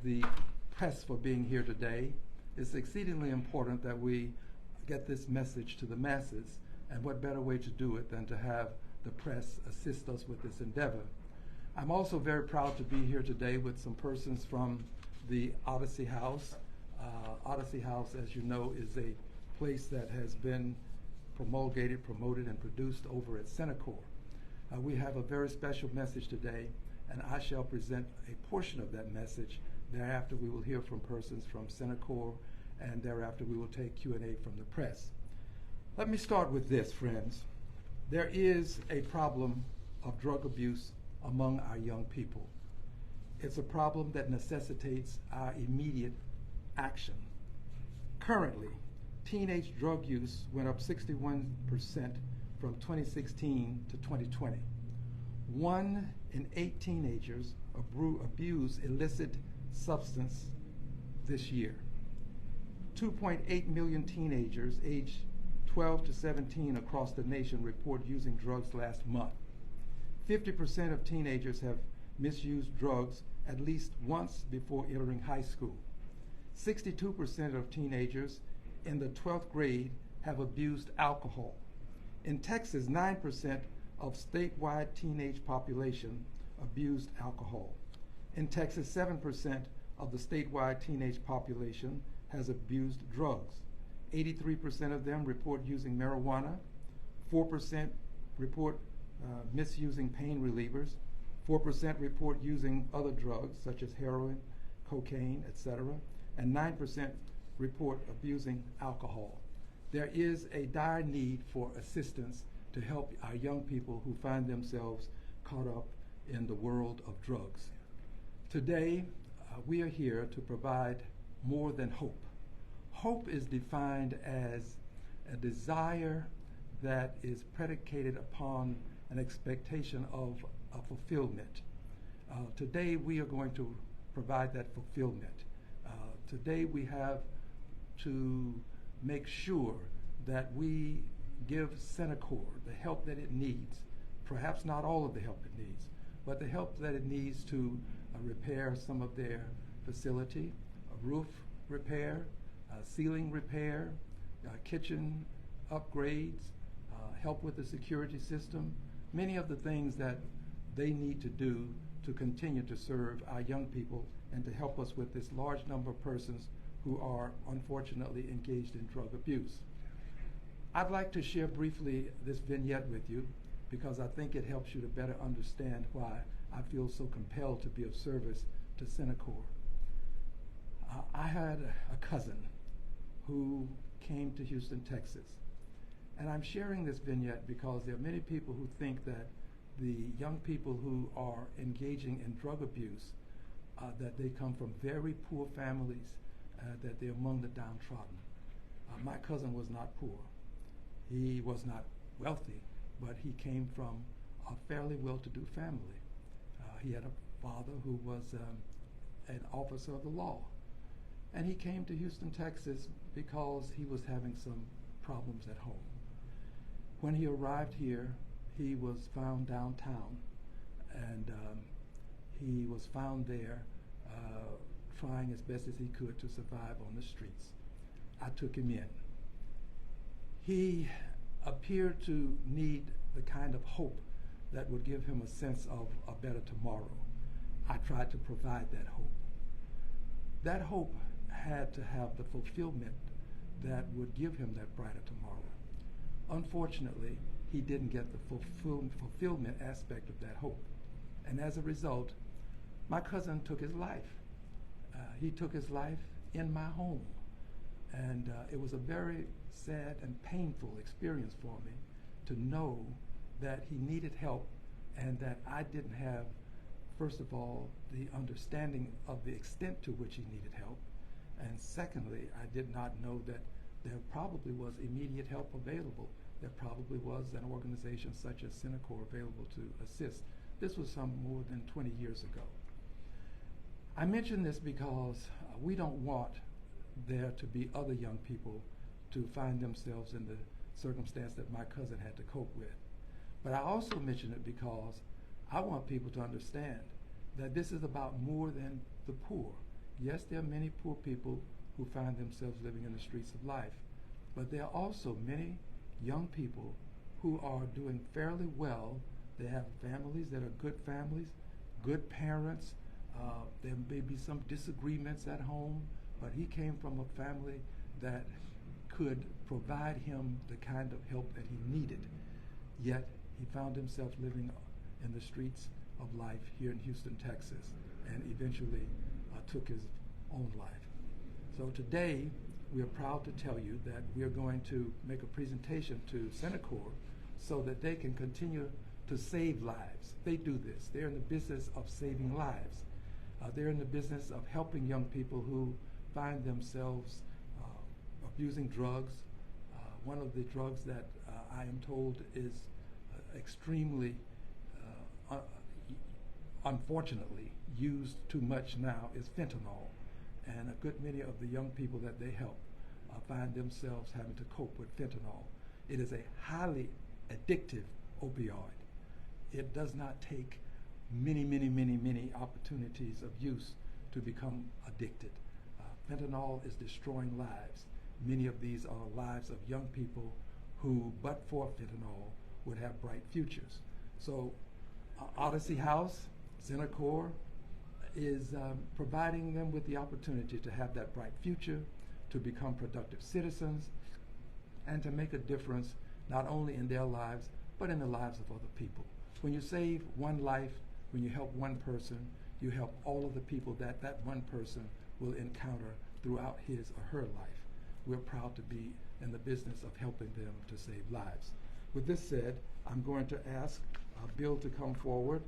The press for being here today. It's exceedingly important that we get this message to the masses, and what better way to do it than to have the press assist us with this endeavor. I'm also very proud to be here today with some persons from the Odyssey House. Odyssey House, as you know, is a place that has been promulgated, promoted, and produced over at Cenikor. We have a very special message today, and I shall present a portion of that message. Thereafter, we will hear from persons from Cenikor, and thereafter we will take Q&A from the press. Let me start with this, friends. There is a problem of drug abuse among our young people. It's a problem that necessitates our immediate action. Currently, teenage drug use went up 61% from 2016 to 2020. 1 in 8 teenagers abuse illicit substance this year. 2.8 million teenagers aged 12 to 17 across the nation report using drugs last month. 50% of teenagers have misused drugs at least once before entering high school. 62% of teenagers in the 12th grade have abused alcohol. In Texas, 9% of statewide teenage population abused alcohol. In Texas, 7% of the statewide teenage population has abused drugs. 83% of them report using marijuana. 4% report misusing pain relievers. 4% report using other drugs such as heroin, cocaine, etc. And 9% report abusing alcohol. There is a dire need for assistance to help our young people who find themselves caught up in the world of drugs. Today, we are here to provide more than hope. Hope is defined as a desire that is predicated upon an expectation of a fulfillment. Today, we are going to provide that fulfillment. Today, we have to make sure that we give Cenikor the help that it needs, perhaps not all of the help it needs, but the help that it needs to repair some of their facility, roof repair, ceiling repair, kitchen upgrades, help with the security system, many of the things that they need to do to continue to serve our young people and to help us with this large number of persons who are unfortunately engaged in drug abuse. I'd like to share briefly this vignette with you because I think it helps you to better understand why I feel so compelled to be of service to Cenikor. I had a cousin who came to Houston, Texas. And I'm sharing this vignette because there are many people who think that the young people who are engaging in drug abuse, that they come from very poor families, that they're among the downtrodden. My cousin was not poor. He was not wealthy, but he came from a fairly well-to-do family. He had a father who was an officer of the law. And he came to Houston, Texas because he was having some problems at home. When he arrived here, he was found downtown, and he was found there trying as best as he could to survive on the streets. I took him in. He appeared to need the kind of hope that would give him a sense of a better tomorrow. I tried to provide that hope. That hope had to have the fulfillment that would give him that brighter tomorrow. Unfortunately, he didn't get the fulfillment aspect of that hope. And as a result, my cousin took his life. He took his life in my home. And it was a very sad and painful experience for me to know that he needed help and that I didn't have, first of all, the understanding of the extent to which he needed help. And secondly, I did not know that there probably was immediate help available. There probably was an organization such as Cenikor available to assist. This was some more than 20 years ago. I mention this because we don't want there to be other young people to find themselves in the circumstance that my cousin had to cope with. But I also mention it because I want people to understand that this is about more than the poor. Yes, there are many poor people who find themselves living in the streets of life, but there are also many young people who are doing fairly well. They have families that are good families, good parents. There may be some disagreements at home, but he came from a family that could provide him the kind of help that he needed. Yet he found himself living in the streets of life here in Houston, Texas, and eventually took his own life. So today, we are proud to tell you that we are going to make a presentation to Cenikor so that they can continue to save lives. They do this. They're in the business of saving lives. They're in the business of helping young people who find themselves abusing drugs. One of the drugs that I am told is extremely, unfortunately, used too much now is fentanyl. And a good many of the young people that they help find themselves having to cope with fentanyl. It is a highly addictive opioid. It does not take many opportunities of use to become addicted. Fentanyl is destroying lives. Many of these are lives of young people who, but for fentanyl, would have bright futures. So Odyssey House, Cenikor, is providing them with the opportunity to have that bright future, to become productive citizens, and to make a difference not only in their lives, but in the lives of other people. When you save one life, when you help one person, you help all of the people that that one person will encounter throughout his or her life. We're proud to be in the business of helping them to save lives. With this said, I'm going to ask Bill to come forward.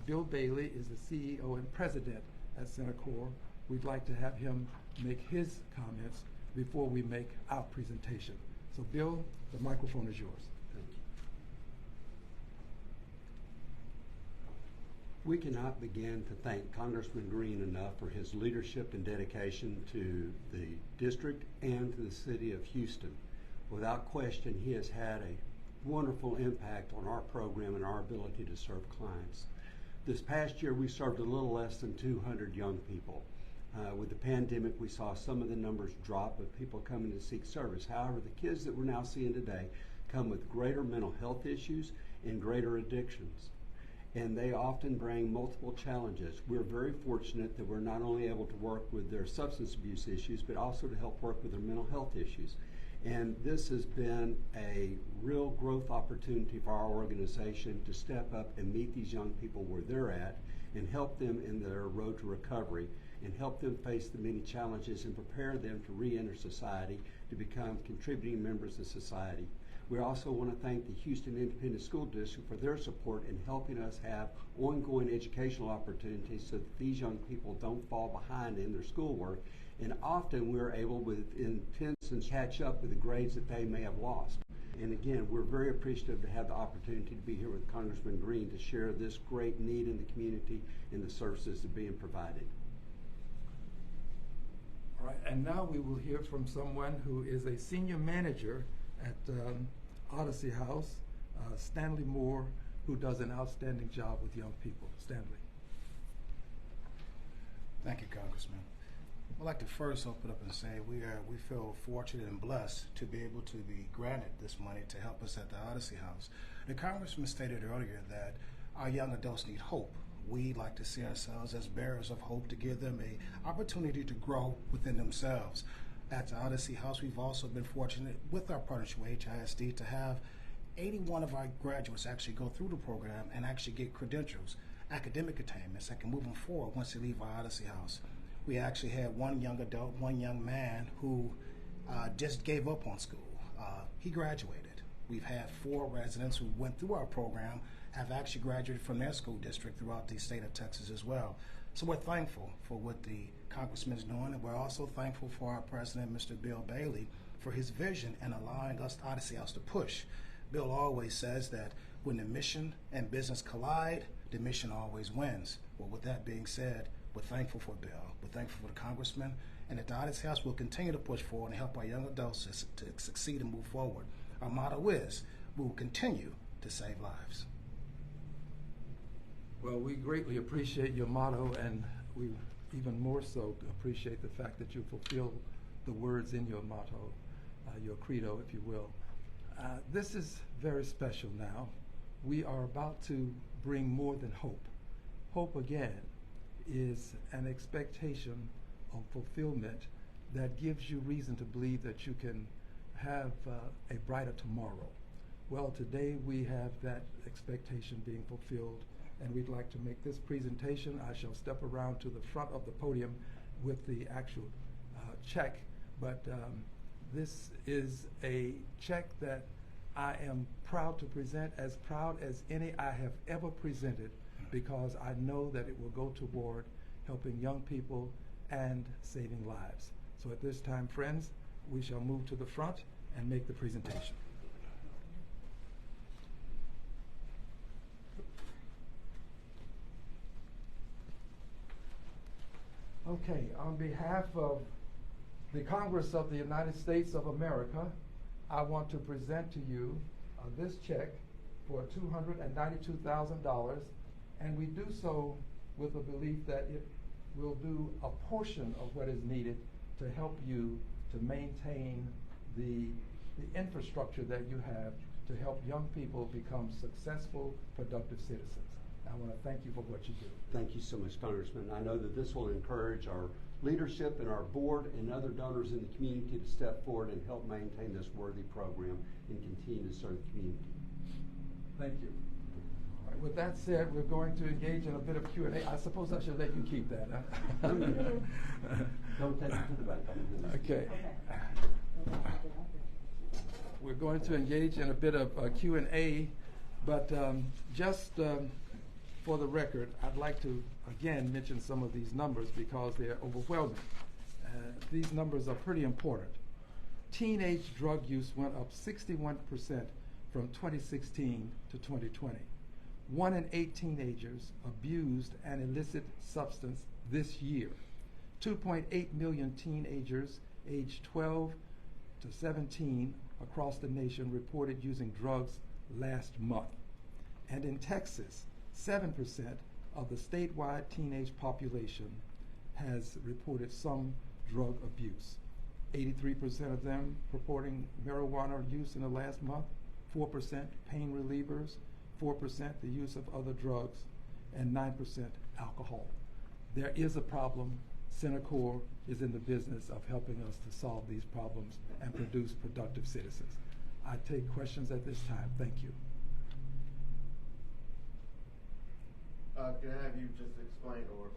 Bill Bailey is the CEO and president at Cenikor. We'd like to have him make his comments before we make our presentation. So Bill, the microphone is yours. Thank you. We cannot begin to thank Congressman Green enough for his leadership and dedication to the district and to the city of Houston. Without question, he has had a wonderful impact on our program and our ability to serve clients. This past year, we served a little less than 200 young people. With the pandemic, we saw some of the numbers drop of people coming to seek service. However, the kids that we're now seeing today come with greater mental health issues and greater addictions. And they often bring multiple challenges. We're very fortunate that we're not only able to work with their substance abuse issues, but also to help work with their mental health issues. And this has been a real growth opportunity for our organization to step up and meet these young people where they're at and help them in their road to recovery and help them face the many challenges and prepare them to re-enter society to become contributing members of society. We also want to thank the Houston Independent School District for their support in helping us have ongoing educational opportunities so that these young people don't fall behind in their schoolwork. And often we're able, with intentions, catch up with the grades that they may have lost. And again, we're very appreciative to have the opportunity to be here with Congressman Green to share this great need in the community and the services that are being provided. All right, and now we will hear from someone who is a senior manager at Odyssey House, Stanley Moore, who does an outstanding job with young people. Stanley. Thank you, Congressman. I'd like to first open up and say we feel fortunate and blessed to be able to be granted this money to help us at the Odyssey House. The Congressman stated earlier that our young adults need hope. We like to see ourselves as bearers of hope to give them an opportunity to grow within themselves. At the Odyssey House, we've also been fortunate with our partnership with HISD to have 81 of our graduates actually go through the program and actually get credentials, academic attainments that can move them forward once they leave our Odyssey House. We actually had one young adult, one young man who just gave up on school. He graduated. We've had 4 residents who went through our program have actually graduated from their school district throughout the state of Texas as well. So we're thankful for what the Congressman is doing, and we're also thankful for our president, Mr. Bill Bailey, for his vision and allowing us, Odyssey House, to push. Bill always says that when the mission and business collide, the mission always wins. Well, with that being said, we're thankful for Bill. We're thankful for the Congressman, and at the Odyssey House, we'll continue to push forward and help our young adults to succeed and move forward. Our motto is, we will continue to save lives. Well, we greatly appreciate your motto, and we even more so appreciate the fact that you fulfill the words in your motto, your credo, if you will. This is very special now. We are about to bring more than hope. Hope, again, is an expectation of fulfillment that gives you reason to believe that you can have a brighter tomorrow. Well, today we have that expectation being fulfilled, and we'd like to make this presentation. I shall step around to the front of the podium with the actual check, but this is a check that I am proud to present, as proud as any I have ever presented, because I know that it will go toward helping young people and saving lives. So at this time, friends, we shall move to the front and make the presentation. Okay, on behalf of the Congress of the United States of America, I want to present to you this check for $292,000, and we do so with a belief that it will do a portion of what is needed to help you to maintain the infrastructure that you have to help young people become successful, productive citizens. I want to thank you for what you do. Thank you so much, Congressman. I know that this will encourage our leadership and our board and other donors in the community to step forward and help maintain this worthy program and continue to serve the community. Thank you. All right, with that said, we're going to engage in a bit of Q&A. I suppose I should let you keep that, huh? Don't take it to the bank. Okay. We're going to engage in a bit of Q&A, but just for the record, I'd like to again mention some of these numbers because they're overwhelming. These numbers are pretty important. Teenage drug use went up 61% from 2016 to 2020. 1 in 8 teenagers abused an illicit substance this year. 2.8 million teenagers aged 12 to 17 across the nation reported using drugs last month. And in Texas, 7% of the statewide teenage population has reported some drug abuse. 83% of them reporting marijuana use in the last month, 4% pain relievers, 4% the use of other drugs, and 9% alcohol. There is a problem. Cenikor is in the business of helping us to solve these problems and produce productive citizens. I take questions at this time. Thank you. Can I have you just explain, or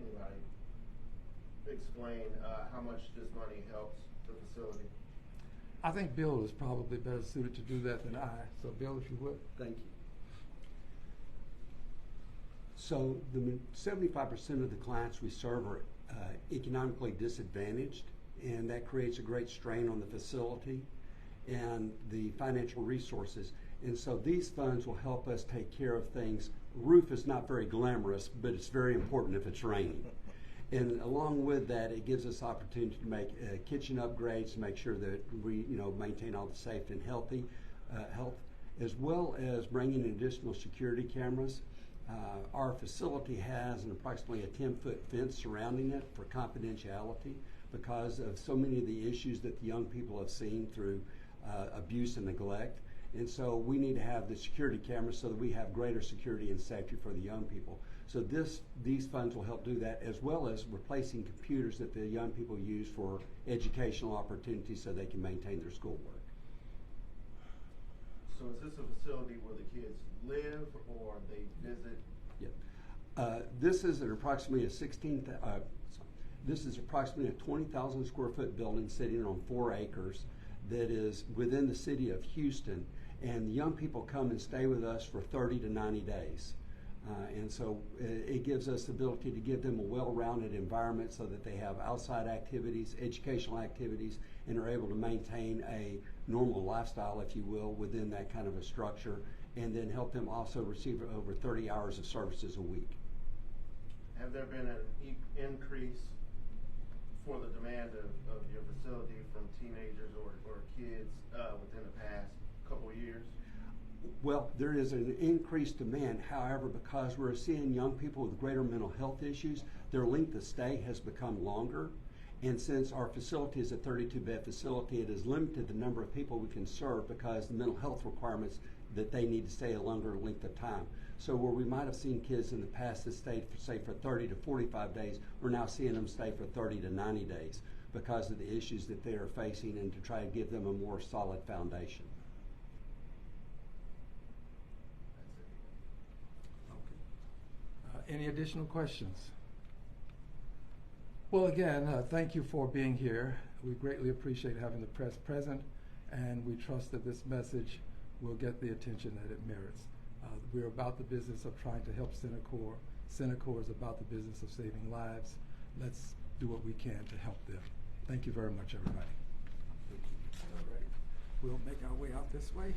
anybody explain how much this money helps the facility? I think Bill is probably better suited to do that than I. So Bill, if you would. Thank you. So the 75% of the clients we serve are economically disadvantaged, and that creates a great strain on the facility and the financial resources. And so these funds will help us take care of things. Roof is not very glamorous, but it's very important if it's raining. And along with that, it gives us opportunity to make kitchen upgrades to make sure that we, maintain all the safety and health, as well as bringing in additional security cameras. Our facility has approximately a 10-foot fence surrounding it for confidentiality because of so many of the issues that the young people have seen through abuse and neglect. And so we need to have the security cameras so that we have greater security and safety for the young people. So these funds will help do that, as well as replacing computers that the young people use for educational opportunities so they can maintain their schoolwork. So is this a facility where the kids live or they visit? Yeah. This is approximately a 20,000 square foot building sitting on 4 acres that is within the city of Houston, and the young people come and stay with us for 30 to 90 days. And so it gives us the ability to give them a well-rounded environment so that they have outside activities, educational activities, and are able to maintain a normal lifestyle, if you will, within that kind of a structure, and then help them also receive over 30 hours of services a week. Have there been an increase for the demand of your facility from teenagers or kids within the past couple of years? Well, there is an increased demand. However, because we're seeing young people with greater mental health issues, their length of stay has become longer. And since our facility is a 32-bed facility, it has limited the number of people we can serve because the mental health requirements that they need to stay a longer length of time. So where we might have seen kids in the past that stayed, say, for 30 to 45 days, we're now seeing them stay for 30 to 90 days because of the issues that they are facing and to try to give them a more solid foundation. Any additional questions? Well, again, thank you for being here. We greatly appreciate having the press present, and we trust that this message will get the attention that it merits. We're about the business of trying to help Cenikor. Cenikor is about the business of saving lives. Let's do what we can to help them. Thank you very much, everybody. All right. We'll make our way out this way.